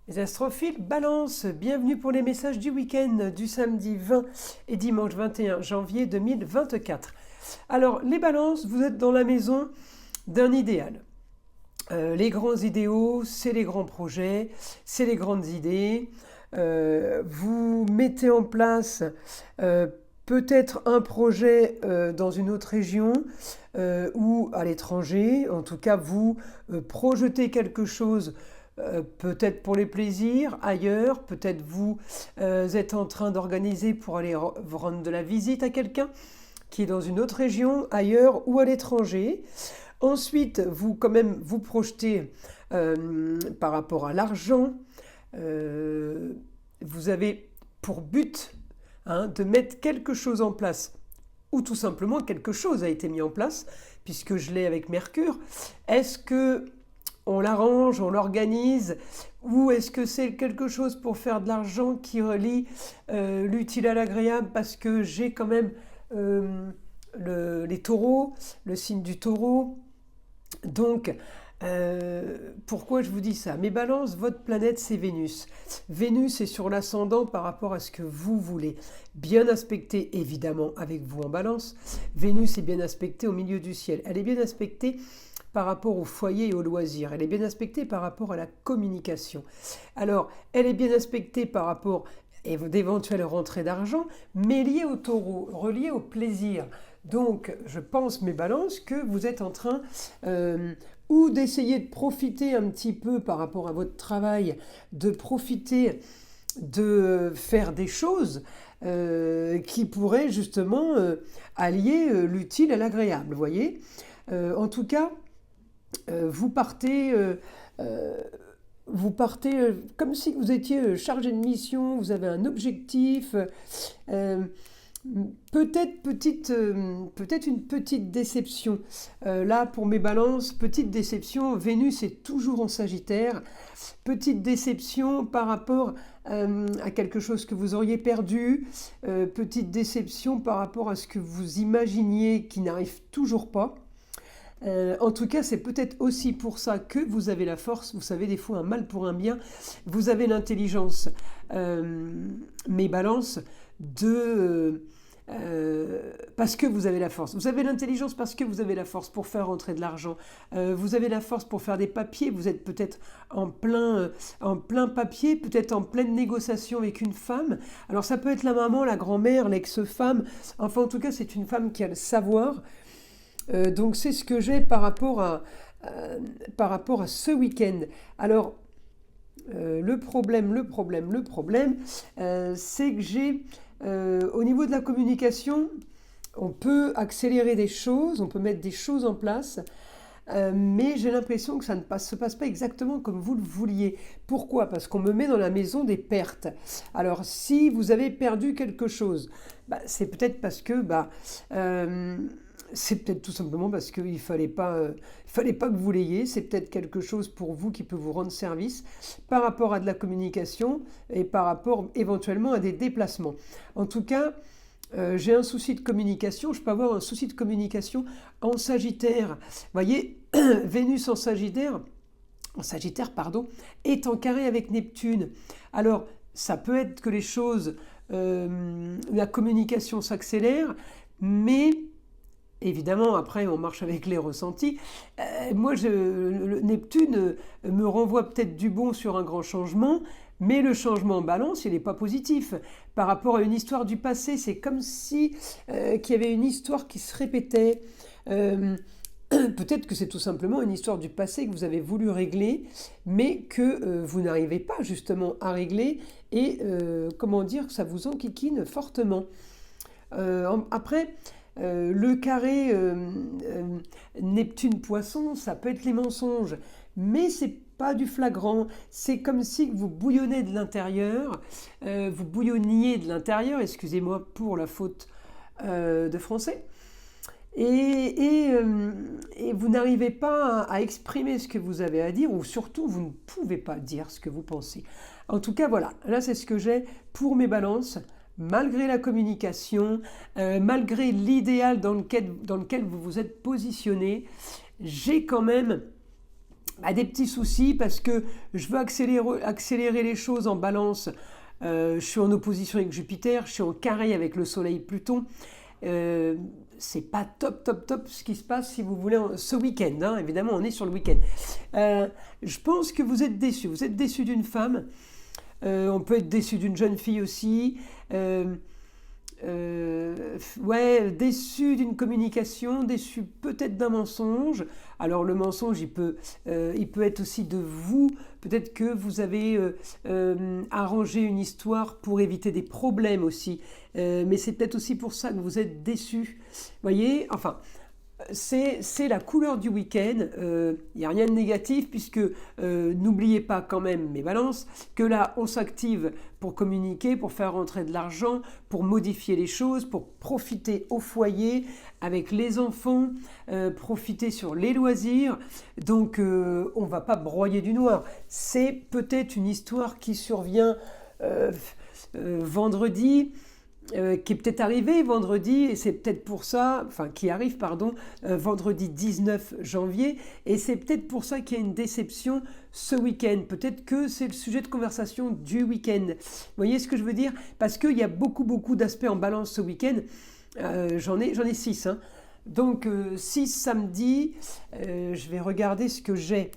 Les astrophiles Balance, bienvenue pour les messages du week-end du samedi 20 et dimanche 21 janvier 2024. Alors, les balances, vous êtes dans la maison d'un idéal. Les grands idéaux, c'est les grands projets, c'est les grandes idées. Vous mettez en place peut-être un projet dans une autre région ou à l'étranger. En tout cas, vous projetez quelque chose peut-être pour les plaisirs, ailleurs, peut-être vous êtes en train d'organiser pour aller rendre de la visite à quelqu'un qui est dans une autre région, ailleurs ou à l'étranger. Ensuite, vous quand même vous projetez par rapport à l'argent. Vous avez pour but de mettre quelque chose en place, ou tout simplement quelque chose a été mis en place, puisque je l'ai avec Mercure. Est-ce que on l'arrange, on l'organise, ou est-ce que c'est quelque chose pour faire de l'argent qui relie l'utile à l'agréable, parce que j'ai quand même les taureaux, le signe du taureau. Donc, pourquoi je vous dis ça? Mes balances, votre planète, c'est Vénus. Vénus est sur l'ascendant par rapport à ce que vous voulez. Bien aspectée, évidemment, avec vous en balance. Vénus est bien aspectée au milieu du ciel. Elle est bien aspectée par rapport au foyer et au loisir. Elle est bien aspectée par rapport à la communication. Alors, elle est bien aspectée par rapport à d'éventuelles rentrées d'argent, mais liées au taureau, reliées au plaisir. Donc, je pense, mes balances, que vous êtes en train ou d'essayer de profiter un petit peu par rapport à votre travail, de profiter de faire des choses qui pourraient justement allier l'utile à l'agréable, vous voyez. En tout cas, vous partez comme si vous étiez chargé de mission, vous avez un objectif, peut-être une petite déception. Là, pour mes balances, petite déception, Vénus est toujours en Sagittaire. Petite déception par rapport à quelque chose que vous auriez perdu. Petite déception par rapport à ce que vous imaginiez qui n'arrive toujours pas. En tout cas, c'est peut-être aussi pour ça que vous avez la force, vous savez, des fois un mal pour un bien, vous avez l'intelligence, mes balances, parce que vous avez la force. Vous avez l'intelligence parce que vous avez la force pour faire rentrer de l'argent. Vous avez la force pour faire des papiers. Vous êtes peut-être en plein papier, peut-être en pleine négociation avec une femme. Alors ça peut être la maman, la grand-mère, l'ex-femme. Enfin, en tout cas, c'est une femme qui a le savoir. Donc c'est ce que j'ai par rapport à ce week-end. Alors le problème, c'est que j'ai au niveau de la communication, on peut accélérer des choses, on peut mettre des choses en place, mais j'ai l'impression que ça ne se passe pas exactement comme vous le vouliez. Pourquoi? Parce qu'on me met dans la maison des pertes. Alors si vous avez perdu quelque chose, c'est peut-être parce que c'est peut-être tout simplement parce qu'il ne fallait pas que vous l'ayez. C'est peut-être quelque chose pour vous qui peut vous rendre service par rapport à de la communication et par rapport éventuellement à des déplacements. En tout cas, j'ai un souci de communication. Je peux avoir un souci de communication en Sagittaire. Vous voyez, Vénus en Sagittaire, est en carré avec Neptune. Alors, ça peut être que les choses, la communication s'accélère, mais évidemment, après, on marche avec les ressentis. Le Neptune me renvoie peut-être du bon sur un grand changement, mais le changement en balance, il n'est pas positif. Par rapport à une histoire du passé, c'est comme si qu'il y avait une histoire qui se répétait. Peut-être que c'est tout simplement une histoire du passé que vous avez voulu régler, mais que vous n'arrivez pas justement à régler, et que ça vous enquiquine fortement. Après, le carré Neptune-Poisson, ça peut être les mensonges, mais c'est pas du flagrant. C'est comme si vous bouillonnez de l'intérieur, vous bouillonniez de l'intérieur, excusez-moi pour la faute de français, et vous n'arrivez pas à exprimer ce que vous avez à dire, ou surtout vous ne pouvez pas dire ce que vous pensez. En tout cas, voilà, là c'est ce que j'ai pour mes balances. Malgré la communication, malgré l'idéal dans lequel vous vous êtes positionné, j'ai quand même des petits soucis parce que je veux accélérer les choses en balance. Je suis en opposition avec Jupiter, je suis en carré avec le Soleil Pluton. C'est pas top ce qui se passe si vous voulez ce week-end, hein. Évidemment on est sur le week-end. Je pense que vous êtes déçu d'une femme, on peut être déçu d'une jeune fille aussi, ouais, déçu d'une communication, déçu peut-être d'un mensonge. Alors le mensonge il peut être aussi de vous, peut-être que vous avez arrangé une histoire pour éviter des problèmes aussi. Mais c'est peut-être aussi pour ça que vous êtes déçu. Voyez, enfin, c'est la couleur du week-end. Il n'y a rien de négatif puisque n'oubliez pas quand même, mes balances, que là on s'active pour communiquer, pour faire rentrer de l'argent, pour modifier les choses, pour profiter au foyer avec les enfants, profiter sur les loisirs. Donc on ne va pas broyer du noir. C'est peut-être une histoire qui survient vendredi. Qui est peut-être arrivé vendredi, et c'est peut-être pour ça, enfin qui arrive, pardon, vendredi 19 janvier, et c'est peut-être pour ça qu'il y a une déception ce week-end. Peut-être que c'est le sujet de conversation du week-end. Vous voyez ce que je veux dire? Parce qu'il y a beaucoup d'aspects en balance ce week-end. J'en ai 6. Hein. Donc 6 samedi, je vais regarder ce que j'ai.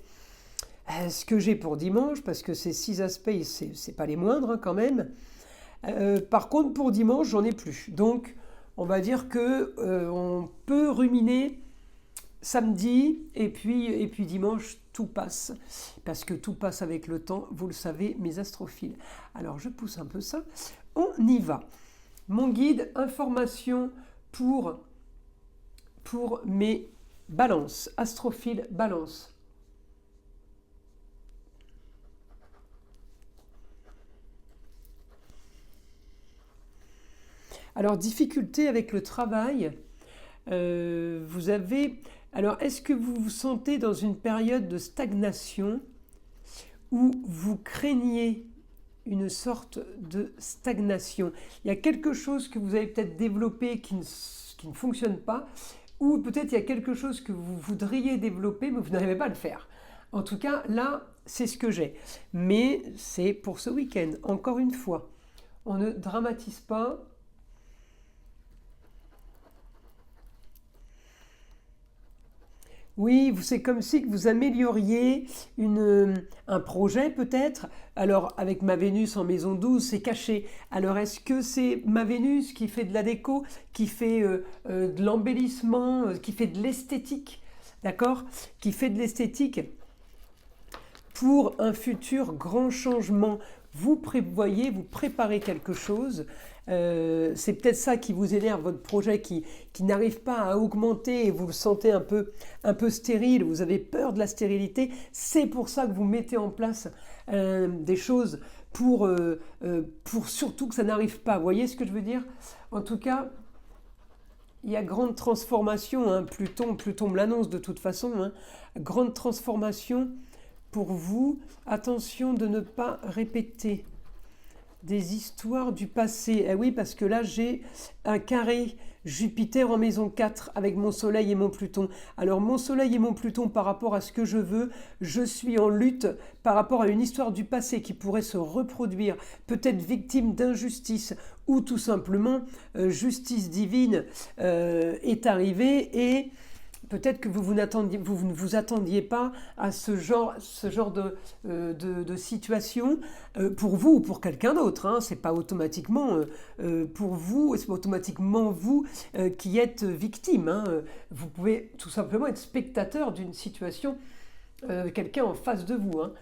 Ce que j'ai pour dimanche, parce que ces 6 aspects, c'est pas les moindres hein, quand même. Par contre, pour dimanche, j'en ai plus. Donc, on va dire que on peut ruminer samedi et puis dimanche, tout passe. Parce que tout passe avec le temps, vous le savez, mes astrophiles. Alors, je pousse un peu ça. On y va. Mon guide, information pour mes balances. Astrophiles, balance. Alors, difficulté avec le travail, vous avez... Alors, est-ce que vous vous sentez dans une période de stagnation où vous craignez une sorte de stagnation? Il y a quelque chose que vous avez peut-être développé qui ne fonctionne pas, ou peut-être il y a quelque chose que vous voudriez développer, mais vous n'arrivez pas à le faire. En tout cas, là, c'est ce que j'ai. Mais c'est pour ce week-end, encore une fois. On ne dramatise pas. Oui, c'est comme si que vous amélioriez un projet peut-être. Alors avec ma Vénus en maison 12, c'est caché. Alors est-ce que c'est ma Vénus qui fait de la déco, qui fait de l'embellissement, qui fait de l'esthétique, d'accord? Qui fait de l'esthétique pour un futur grand changement. Vous prévoyez, vous préparez quelque chose. C'est peut-être ça qui vous énerve, votre projet qui n'arrive pas à augmenter et vous le sentez un peu stérile, vous avez peur de la stérilité. C'est pour ça que vous mettez en place des choses pour surtout que ça n'arrive pas. Vous voyez ce que je veux dire? En tout cas, il y a grande transformation, hein. Pluton me l'annonce de toute façon, hein. Grande transformation pour vous. Attention de ne pas répéter des histoires du passé. Eh oui, parce que là, j'ai un carré Jupiter en maison 4 avec mon Soleil et mon Pluton. Alors, mon Soleil et mon Pluton, par rapport à ce que je veux, je suis en lutte par rapport à une histoire du passé qui pourrait se reproduire, peut-être victime d'injustice, ou tout simplement, justice divine est arrivée et... Peut-être que vous ne vous attendiez pas à ce genre de situation pour vous ou pour quelqu'un d'autre. Hein. C'est pas automatiquement pour vous, c'est pas automatiquement vous qui êtes victime. Hein. Vous pouvez tout simplement être spectateur d'une situation, quelqu'un en face de vous. Hein.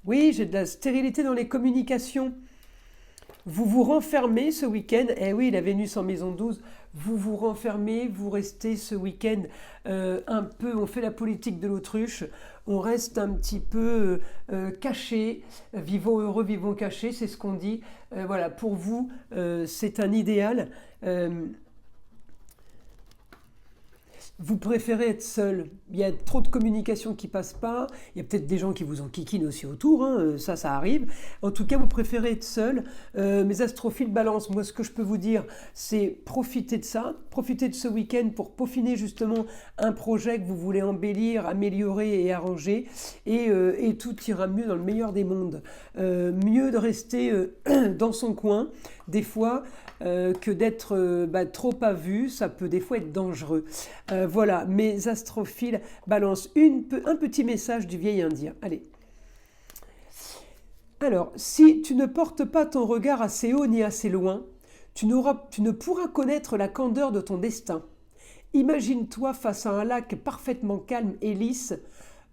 Oui, j'ai de la stérilité dans les communications. Vous vous renfermez ce week-end, eh oui, la Vénus en maison 12, vous vous renfermez, vous restez ce week-end un peu, on fait la politique de l'autruche, on reste un petit peu caché, vivons heureux, vivons cachés, c'est ce qu'on dit. Voilà, pour vous, c'est un idéal. Vous préférez être seul. Il y a trop de communication qui passe pas. Il y a peut-être des gens qui vous enquiquinent aussi autour. Hein. Ça arrive. En tout cas, vous préférez être seul. Mes astrophiles balance, moi, ce que je peux vous dire, c'est profiter de ça. Profitez de ce week-end pour peaufiner justement un projet que vous voulez embellir, améliorer et arranger. Et tout ira mieux dans le meilleur des mondes. Mieux de rester dans son coin, des fois, que d'être trop à vue. Ça peut des fois être dangereux. Voilà, mes astrophiles balancent un petit message du vieil Indien. Allez. Alors, si tu ne portes pas ton regard assez haut ni assez loin, tu ne pourras connaître la candeur de ton destin. Imagine-toi face à un lac parfaitement calme et lisse,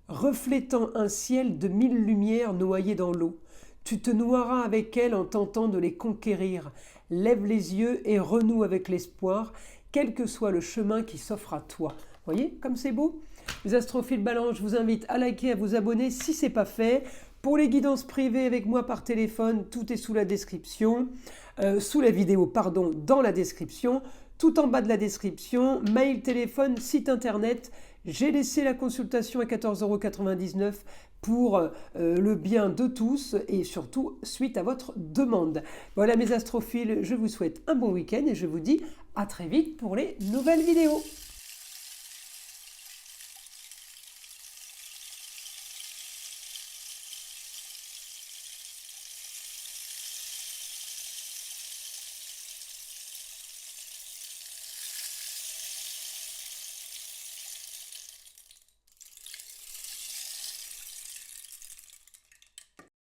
reflétant un ciel de 1000 lumières noyées dans l'eau. Tu te noieras avec elles en tentant de les conquérir. Lève les yeux et renoue avec l'espoir, quel que soit le chemin qui s'offre à toi. Voyez comme c'est beau? Les astrophiles balance, je vous invite à liker, à vous abonner si ce n'est pas fait. Pour les guidances privées avec moi par téléphone, tout est sous la description, sous la vidéo, pardon, dans la description, tout en bas de la description, mail, téléphone, site internet. J'ai laissé la consultation à 14,99 € pour le bien de tous et surtout suite à votre demande. Voilà mes astrophiles, je vous souhaite un bon week-end et je vous dis à très vite pour les nouvelles vidéos.